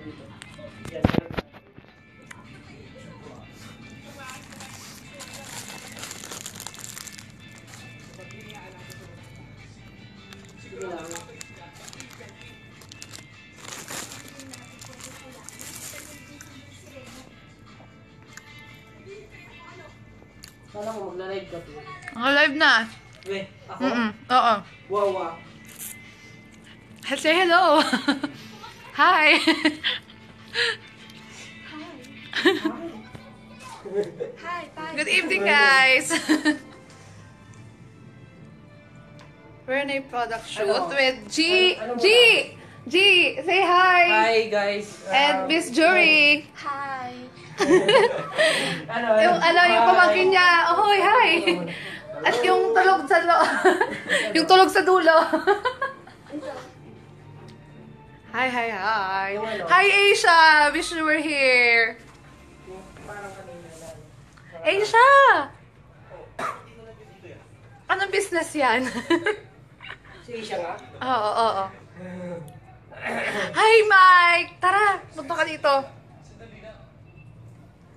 dito. Yan, meron na. Sige lang. Sana ko magla-live ka po. Live na. Weh, ako? Oo. Wow, wow. Say hello. Hi. Hi, bye. Good evening, guys. We're in a product shoot with G. G, say hi. Hi, guys. And Miss Jury. Hi. Yung pamangkin niya. Ahoy, hi. At yung tulog sa yung tulog sa dulo. Hi. Hi, Asia. Wish you were here. Asia! Anong business yan? Si Isha nga? Oo. Hi, Mike! Tara, punta ka dito.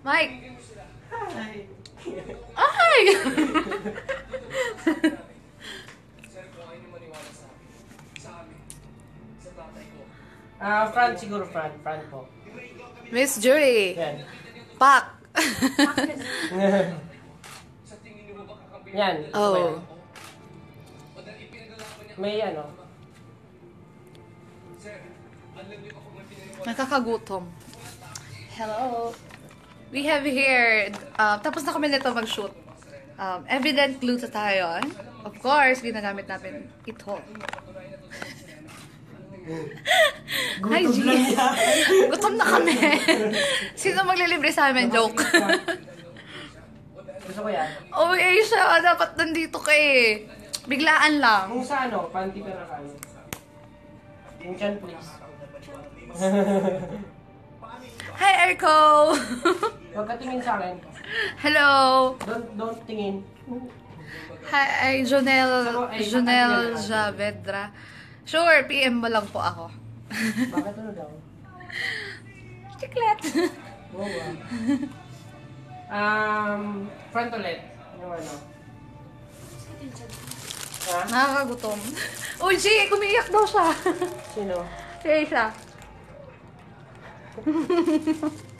Mike! Hi! Front siguro, front po. Miss Jury. Yan. Pak. Yan. Oh. May ano. Nakakagutom. Hello. We have here, tapos na kami nito mag-shoot. Evident clue to tayo. Of course, ginagamit namin ito. Hi, G. Gutom na kami. Sino maglilibre sa amin? Joke. Gusto ko yan. Oh, Asia, dapat nandito ka eh. Biglaan lang. Kung sa ano, panty pero kayo. Yung chan, please. Hi, Erko. Huwag ka tingin sa akin. Hello. Don't tingin. Hi, Jonel Javedra. Sure, PM mo lang po ako. Bakit ano daw? Chiclet. Wow. Front ulit. Yung ano. Ha? Nakakagutom. Uy, G, kumiyak daw siya. Sino? Si Aisha.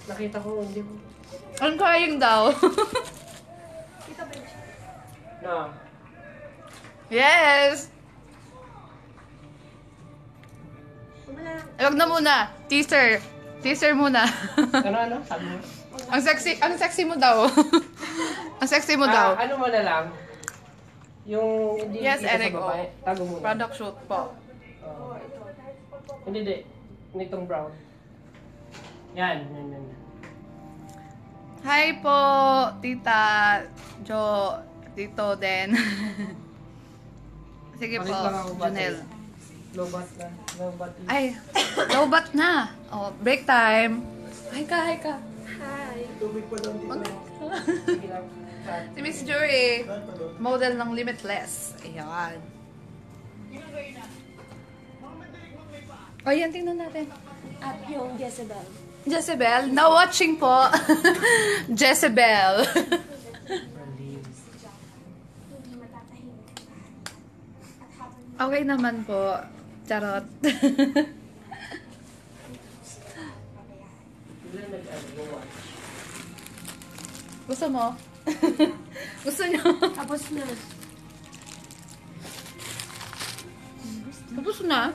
Nakita ko, hindi ko. I'm crying daw. No. Yes. Huwag na muna. Teaser. Teaser muna. Ano? Sabi mo? Ang sexy mo daw. Ang sexy mo daw. Ano mo na lang? Yung hindi Yes, dito Eric. sa babae. Tago mo na. Product shoot po. Hindi. Nitong brown. Yan. Hi po, Tita Jo, Tito Den. Sige po, Palit lang ako, Junel. Lobat na. Lobat. Ay, lowbat na. Oh, break time. Hi ka. Hi. Tubig pa doon dito. Sige lang. Si Miss Jury, model ng Limitless. Ayan. O, yan, tingnan natin. At yung Jezebel. Jezebel, now watching po. Jezebel. Okay naman po. Charot. Gusto mo? Gusto nyo? Tapos na. Tapos na?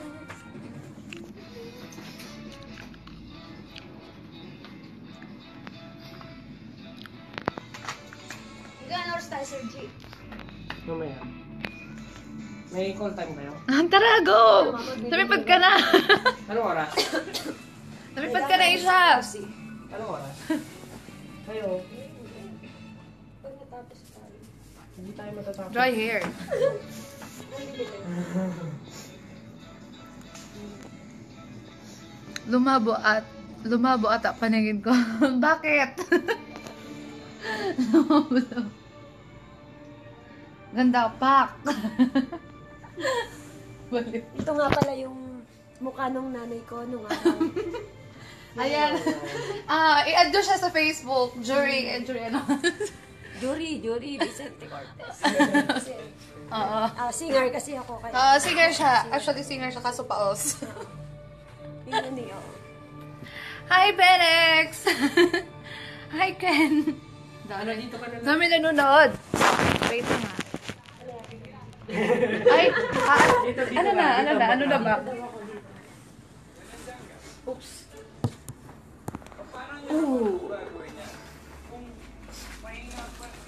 Ilan oras tayo, Sir G? Mamaya. May call time kayo? Tara, go! Lumipad ka na! Anong oras? Lumipad ka na, Isha! Anong oras? Kayo. Pag natapos tayo. Hindi tayo matatapos. Dry hair. Lumabo at paningin ko. Bakit? Ganda, pak! Ito nga pala yung mukha nung nanay ko nung araw. Ayan. I-add ko siya sa Facebook. Jury, ano? Jury, Vicente Cortez. Oo. Singer kasi ako kaya. Singer siya. Actually, singer siya kaso paos. Yun niyo. Hi, Benex! Hi, Ken! Ano, dito ka na. Dami nanonood. Wait nga. Ay, ano na ba? Oops.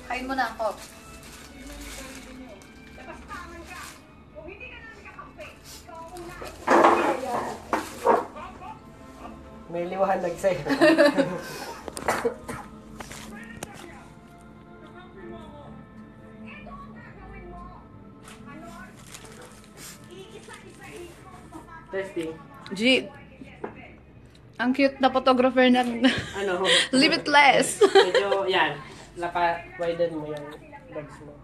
Kain mo na ako. May liwanag sa'yo. Testing. G. Ang cute na photographer ng Ano? Limitless. Medyo, yan. Widen mo yung legs mo.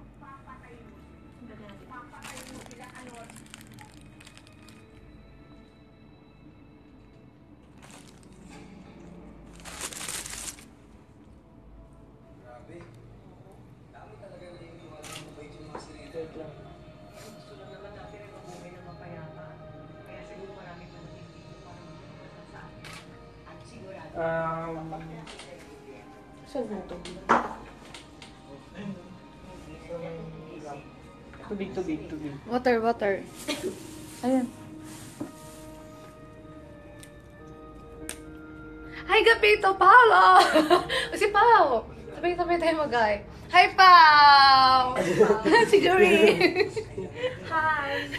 Wait lang. Saan mo ito? Tubig. Water. Ayan. Hi, Gapito! Paolo! Si Pao! Sabay-sabay tayo mag-hi. Hi, Pao! Si Jory! Hi!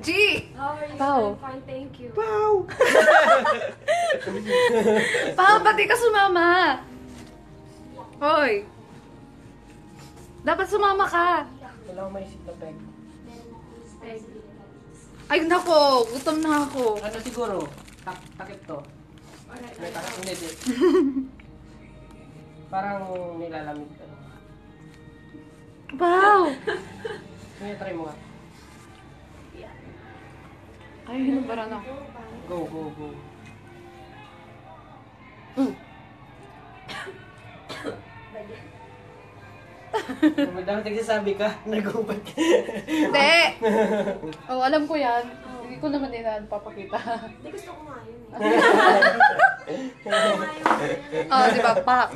G! How are you? Pao. I'm fine, thank you. Wow! Pao, ba't di ka sumama? Hoy! Dapat sumama ka. Wala akong maisip na peg. Ay, nako! Gutom na ako. Ano siguro? Takip to. May takip, hindi. Parang nilalamig ka. Wow! Sige, try mo nga. Ay, hinubara na. Go. Dapat nagsasabi ka, nagubat ka. Hindi! Oh, alam ko yan. Hindi ko naman yan papakita. Hindi gusto ko nga yun eh. Oh, di ba? Pak!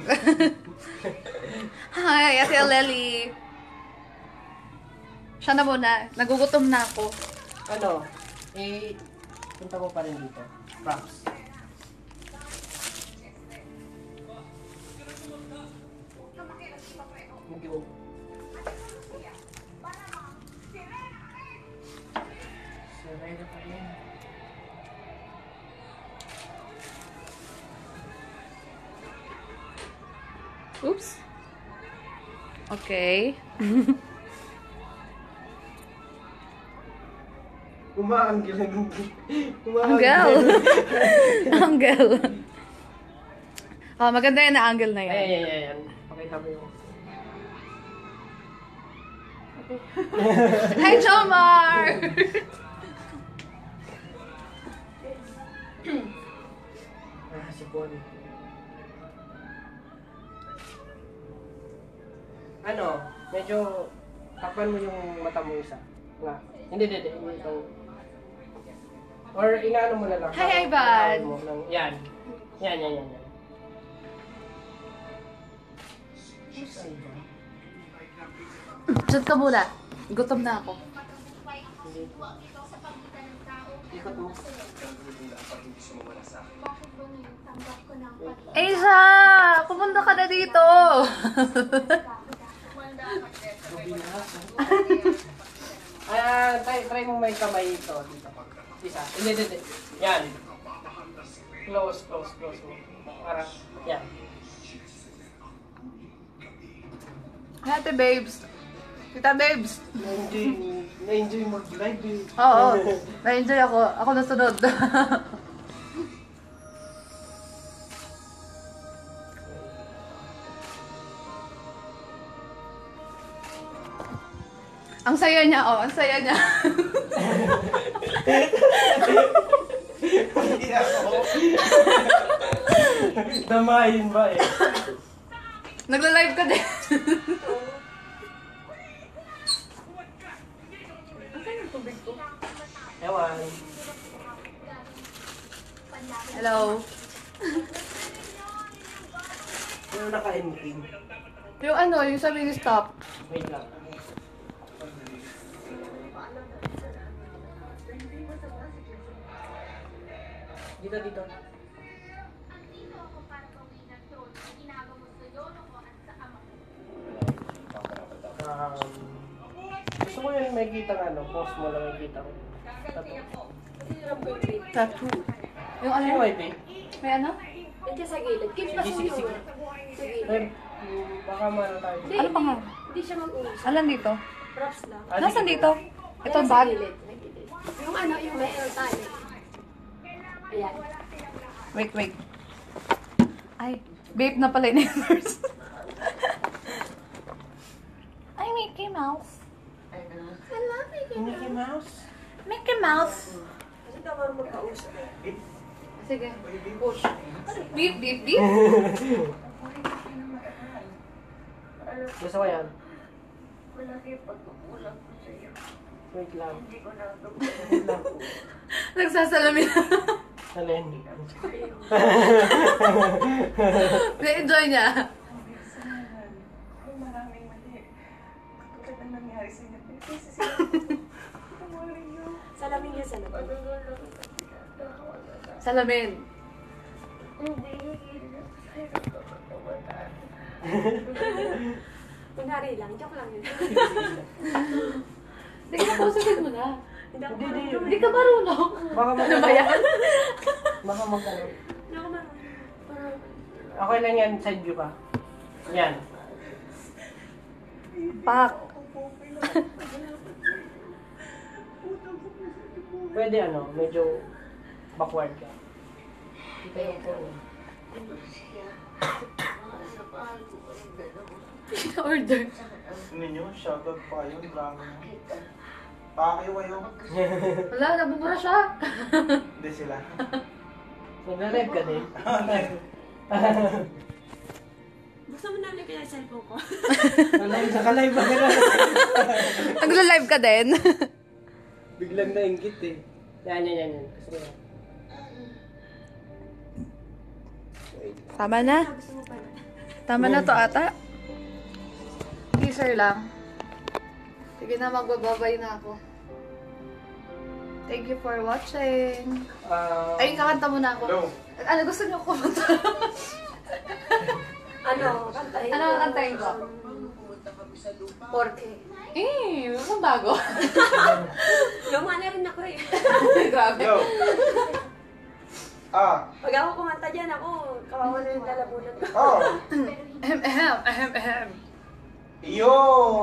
Hi, Ate Lely. Siya na muna. Nagugutom na ako. Ano? Punta mo pa rin dito. Props. Mag-go. Sirena pa rin. Oops. Okay. Umaanggil. Angle. Angle. Oh, maganda yan na angle na yan. Ayan. Pakita mo yung... Hi, Jomar! Si Paul. Ano, medyo takpan mo yung mata mo isa. Nga. Hindi. Itong... Or inaano mo na lang. Hi, Ivan! Yan. Yan. Diyan ka muna. Gutom na ako. Ikot mo. Asia! Pumunta ka na dito! Try mo may kamay ito. Dito. Isa. Hindi. Yan. Close mo. Para, yan. Ate babes. Kita babes. Na-enjoy mag-live eh. Oo. Na-enjoy ako. Ako nasunod. Ang saya niya, oh. Ang saya niya. Hindi ako. Damahin ba eh? Nagla-live ka din. Ewan. Hello. Yung naka-ending. Yung ano, yung sabi ni stop. Wait lang. Dito. Gusto ko yung may kita ano, post mo lang may kita ko. Tattoo. Yung ano? Ano yung May ano? Nandiyan sa gilid. Kim, pasuyo. Sige. Sa gilid. Ay, baka maano tayo. Hindi, Ano pa nga? Hindi siya mag-uusap. Alam dito? Props lang. Nasaan dito? Ito Ayan, bag? sa gilid. Sa gilid. Yung ano, yung may air tayo. Ayan. Wait. Ay, babe na pala yung nurse. Ay, Mickey Mouse. Hello, Mickey. Mickey Mouse? Mickey Mouse. Kasi daw magkausap. Sige. Push. Beep. Gusto ko yan. Wait lang. Nagsasalamin. Alin? Na-enjoy niya. Maraming mali. Kapag ang nangyari sa inyo, Salamin niya sa labas. Salamin. Kunwari lang, joke lang yun. Sige na, pausasin mo na. Hindi. Hindi ka marunong. Baka Ano ba yan? Baka mag-ano. Hindi ako marunong. Okay lang yan, side view ka. Yan. Pak. Pwede ano, medyo backward ka. Kita yung phone. Order. Ninyo, shoutout pa kayo, drama nyo. Pakiwayo. Wala, nabubura siya. Hindi sila. Nagla-live ka din. Gusto mo namin kaya cellphone ko? Naka-live ba ka na? Nagla-live ka din. Biglang nainggit eh. Yan. Gusto ko yan. Tama na. Gusto mo pa na. Tama na to ata. Teaser lang. Sige na, magbababay na ako. Thank you for watching. Ay, kakanta muna ako. Hello. Ano, gusto niyo kumanta? Ano, kantahin Ano ang kantahin ko? Porke. Yung bago. Lumana rin ako eh. Grabe. Yo! Pag ako kumanta dyan, ako, kawawa na yung lalabunan ko. Oh! Ahem. Yo!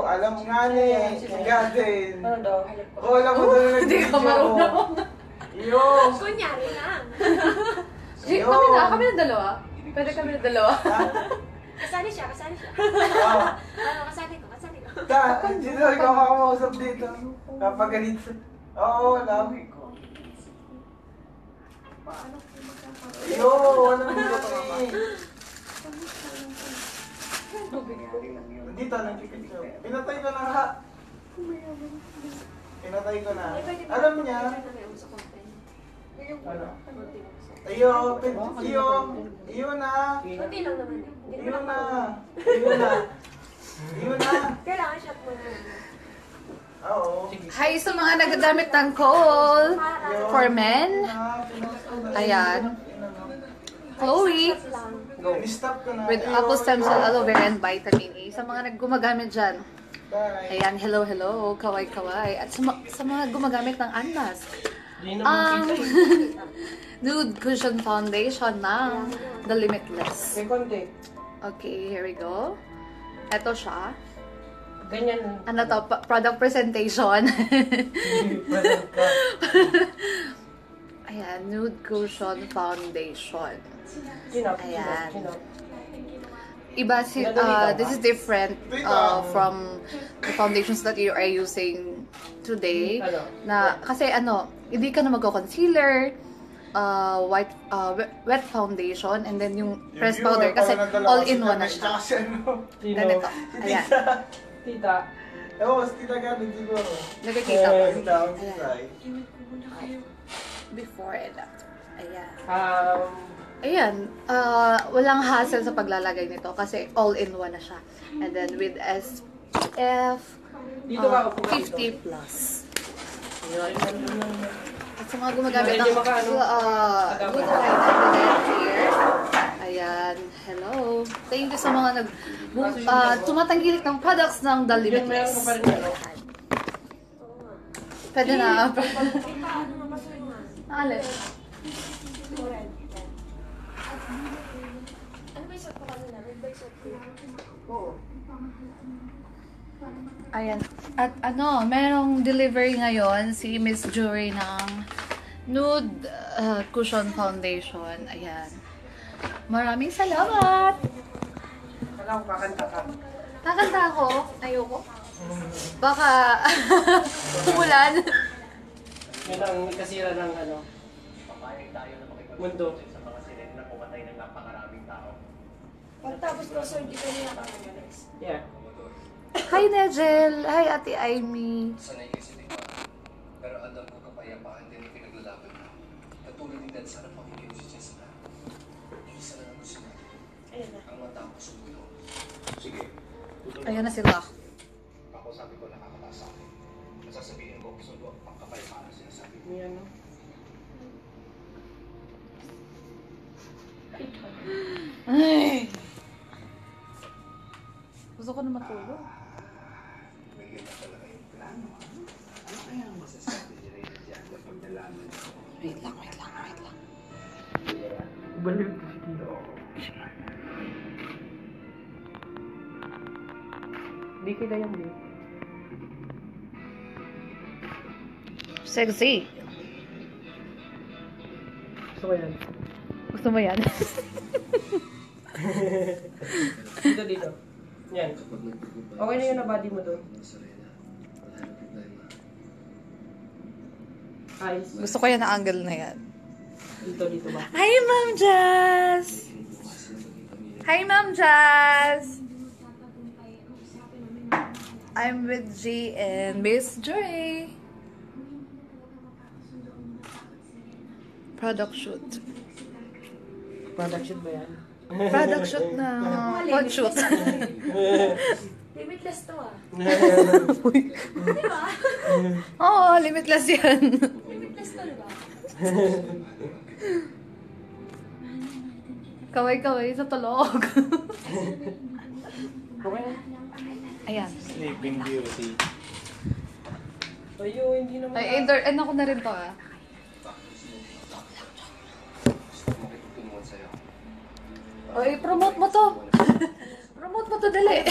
Alam nga ni, kaya din. Ano daw? Oh, alam mo doon Hindi ka marunong. Yo! Kunyari lang. Sige, kami na dalawa. Pwede kami na dalawa. Kasali siya. Oh! Ano, kasali ko. Sino ikaw makakausap dito? Kapagalit sa... Oo, alam. Yo! Alam mo ba Dito, nagpipicture. Pinatay ko na ha. Pinatay ko na. Alam niya. Ano? Iyo na. Kunti lang naman eh. Hindi Iyo naman na. Kailangan shot mo na. Oo. Hi sa mga nagagamit ng coal for men. Ayan. Chloe. Stop ko na. With apple stem cell, aloe vera, and vitamin A. Sa mga naggumagamit dyan. Bye. Ayan, hello. Kaway. At sa mga gumagamit ng Unmask. Hindi naman kita eh. Nude Cushion Foundation ng The Limitless. May konti. Okay, here we go. Ito siya. Ganyan. Ano to? Product presentation. Ayan, Nude Cushion Foundation. Ayan. Iba this is different from the foundations that you are using today. Na kasi hindi ka na magko-concealer, wet foundation, and then yung pressed Yung powder viewer kasi pala nadala all-in-one na si siya. Nanay, tsaka si ano. Sino? Ganito. Si Ayan. Tita. Tita. Ewan ko, si Tita Gabi siguro. Nakikita mo. Si Tita, si Sai. Before and after. Ayan. Um, Walang hassle sa paglalagay nito kasi all-in-one na siya. And then with SPF dito ka, upo ka dito. 50 plus. Yun. At sa mga gumagamit Medyo ng makaano, good white evidence here. Ayan. Hello. Thank you sa mga tumatanggilik ng products ng The Yun, meron Limitless. ka pa rin ano. Pwede na. Alin? Ano ba yung shot ko kanina? Red bike shot ko. Oo. Ayan. At merong delivery ngayon si Miss Jury ng Nude Cushion Foundation. Ayan. Maraming salamat! Kala ko kakanta ka. Kakanta ako. Ayoko. Baka umulan. Yun ang kasira ng ano. Mundo. Pagtapos ko, sir, di ko niya nakakamalis. Yeah. Hi, Negel. Hi, Ate Aimee. Sanay kasi di ba? Pero alam ko kapayapaan din yung pinaglalaban mo. Katulad ni Dad, sana pakikinig si Jessica. Isa na lang gusto natin. Ayun na. Ang matapos sa mundo. Sige. Ayan na sila. Ako sabi ko nakakataas sa akin. Nasasabihin ko, sundo ang kapayapaan na sinasabi mo. Yan, no? Ay. Gusto ko na matulog. May ganda talaga yung plano. Ano kaya ang masasabi ni Reyna dyan kapag nalaman ko? Wait lang. Baliw ko si Tito. Di kita yan, di. Sexy. Gusto ko yan. Gusto mo yan? Dito. Yan. Okay na yun na body mo doon. Sa Reyna, wala na problema. Eyes. Gusto ko yan na angle na yan. Dito ba? Hi, Ma'am Jazz! Hi, Ma'am Jazz! I'm with G and Miss Joy. Product shoot. Product shoot ba yan? Product shoot na pod shoot. Limitless to ah. Oo, limitless yan. Limitless to, di ba? Kaway-kaway sa tulog. Okay. Ayan. Sleeping Beauty. Ayo, hindi naman. Ay, ako na rin to ah. Gusto ko makipagtulungan sa'yo. Oy, promote mo to. Promote mo to, dali.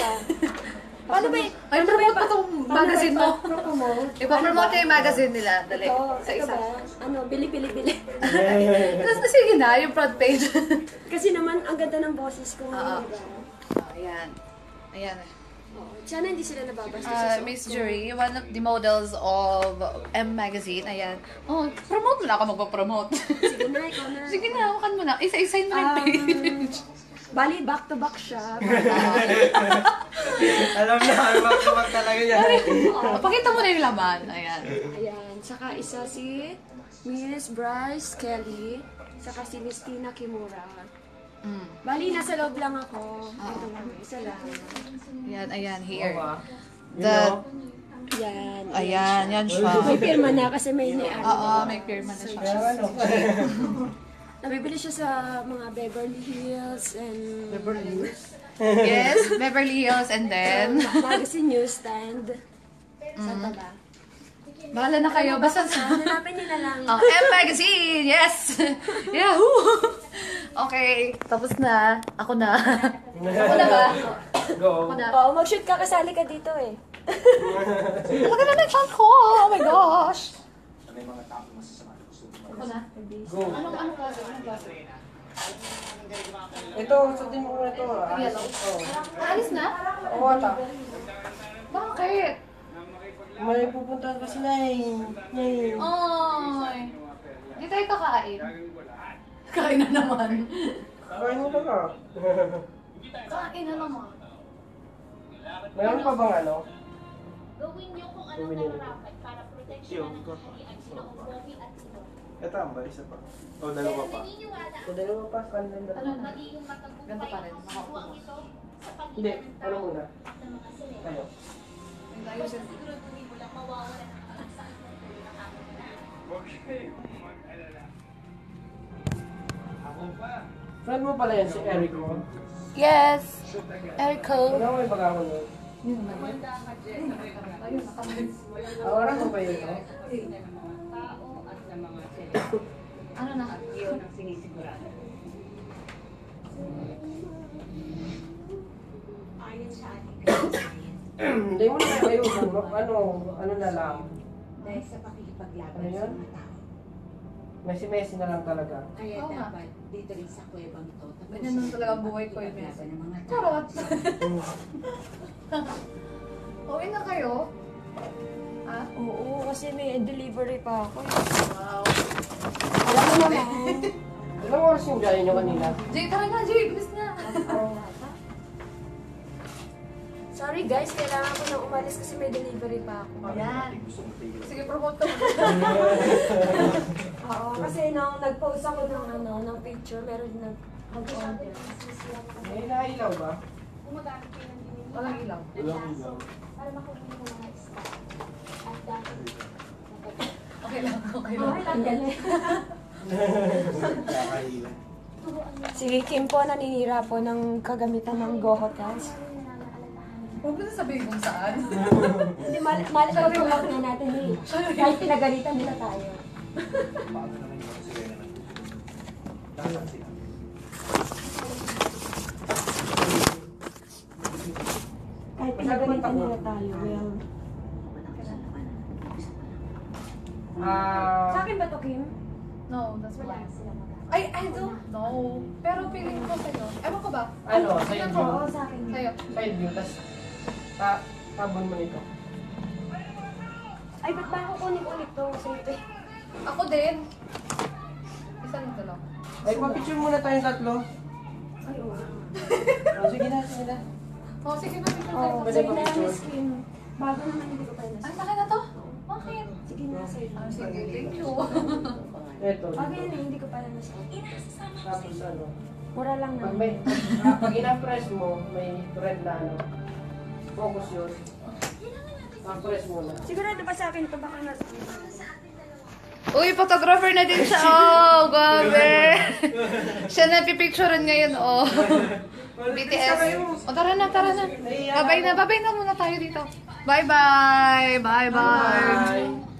Paano ba Ay, promote mo tong magazine mo. Promote? Ipapromote yung magazine nila, dali. Ito, Sa ito isa. ba? Ano, bili. Tapos na sige na, yung front page. Kasi naman, ang ganda ng boses ko Oo. ngayon, di ba? Ayan. Ayan. Oo. Sana hindi sila nababasta sa suot Miss ko. Jury, one of the models of M Magazine. Ayan. Oh, promote mo na ako magpapromote. Sige na, ikaw na. Sige na, hawakan mo na. Isa-isayin mo na yung page. Bali, back to back siya. Alam na, mag talaga yan. Pakita mo na yung laman. Ayan. Ayan. Saka isa si Miss Bryce Kelly. Saka si Miss Tina Kimura. Mm. Bali, nasa loob lang ako. Ito lang, isa lang. Ayan, here. You The, know? Yan. ayan, yan siya. May pirma na kasi may ni-ano. Oo, may pirma na siya. Pero ano? Nabibili siya sa mga Beverly Hills and Beverly Hills. Yes, Beverly Hills, and then... magazine newsstand. Sa taba. Bahala na kayo, basta sa... Hanapin niyo na lang. Oh, M Magazine! Yes! Yahoo! Okay, tapos na. Ako na. Ako na ba? Go. Ako na. Oo, mag-shoot ka, kasali ka dito eh. Laki na ng chan ko! Oh my gosh! May mga tao na masasama na gusto mo. Ako na. Go. Anong klase? Anong klase? Ito, sutin mo muna ito. Yellow. Oh. Alis na? Oo, ata. Bakit? May pupunta kasi na eh. Ay! Hindi tayo kakain. Kain na naman. Kain mo na ka. Kain na naman. Mayroon pa bang ano? Gawin niyo kung ano Bumili nito. nararapat para proteksyonan ng kaharian sila Bobby at Silor. Ito ang ba? Isa pa. O, dalawa pa. Naniniwala So, dalawa pa. Kanin na. Ano na? magiging matagumpay Ganito pa rin, ang makaupo. aswang ito sa Hindi. pagitan ng Ano tao muna? at ng mga selena. Tayo. Basta siguraduhin mo lang mawawala ng sakit ng tuloy ng amo nila. Friend mo pala yan si Eric mo. Yes! Erico. Wala ko may pag-ako nun. Yun naman. Ayun, nakamalis. Awaran mo ba yun? No? Ano na? Ayon sa ating Hindi mo na ayusin. Ano na lang. Dahil sa pakikipaglaban Ano yun? sa mga tao. Messi na lang talaga. Kaya Oo nga. dapat dito rin sa kuwebang to. Ganyan nun talaga ang buhay ko, eh, Pakikipaglaban ng mga tao. Charot! Uwi na kayo? Ah? Oo, kasi may delivery pa ako. Wow. Alam mo naman. Ilang oras yung biyahe nyo kanina? Jay, tara na, Jay! Bilis na! Sorry guys, kailangan ko nang umalis kasi may delivery pa ako. Yan. Sige, promote ka mo. Oo, kasi nung nag-post ako ng picture, meron nag-order. May nailaw ba? gumagamit kayo ng dilim Walang ilaw. Walang ilaw. para makuha ng mga stock. At dahil Okay lang, okay lang. Okay lang, galing. Kakaila. turuan niyo Si Kim po naninira po ng kagamitan ng Go Hotels. ang nananaalatahan. Huwag mo na sabihin kung saan. Hindi, mal-promote na natin eh. Kahit pinagalitan nila tayo. Paano naman yung mga sirena ng dapat sila. Kahit pinagalitan nila tayo, well. Sa akin ba to, Kim? No, that's Wala why. sila magagawa. I don't know. Pero feeling ko sa'yo. Ewan ko ba? Ano, side tingnan view? ko. Oo, sa akin. Sa'yo. Side view, tas tabon mo nito. Ay, ba't ba ako kunin ulit to? Sa'yo, Ako din. Isa nito lang. Ay, pa-picture muna tayong tatlo. Ay, oo. Oh, sige na, sige na. Oh, sige na. Sige Oo, Pwede sige ba na, picture? Miss Kim. Bago naman hindi ko pa Ay, nas. bakit na to? Bakit? Sige na, sa'yo. Ah, sige, thank you. Ito. Okay na, hindi ko pa nas. Tapos ano, Mura lang pag, naman. pag ina-press mo, may red na ano. Focus yun. Press mo na. Sigurado ba sa akin ito? Baka nas... Uy, photographer na din siya. Oh, grabe. Siya na pipicturean ngayon, oh. BTS. O, tara na, tara na. Babay na muna tayo dito. Bye-bye. Bye-bye. Bye!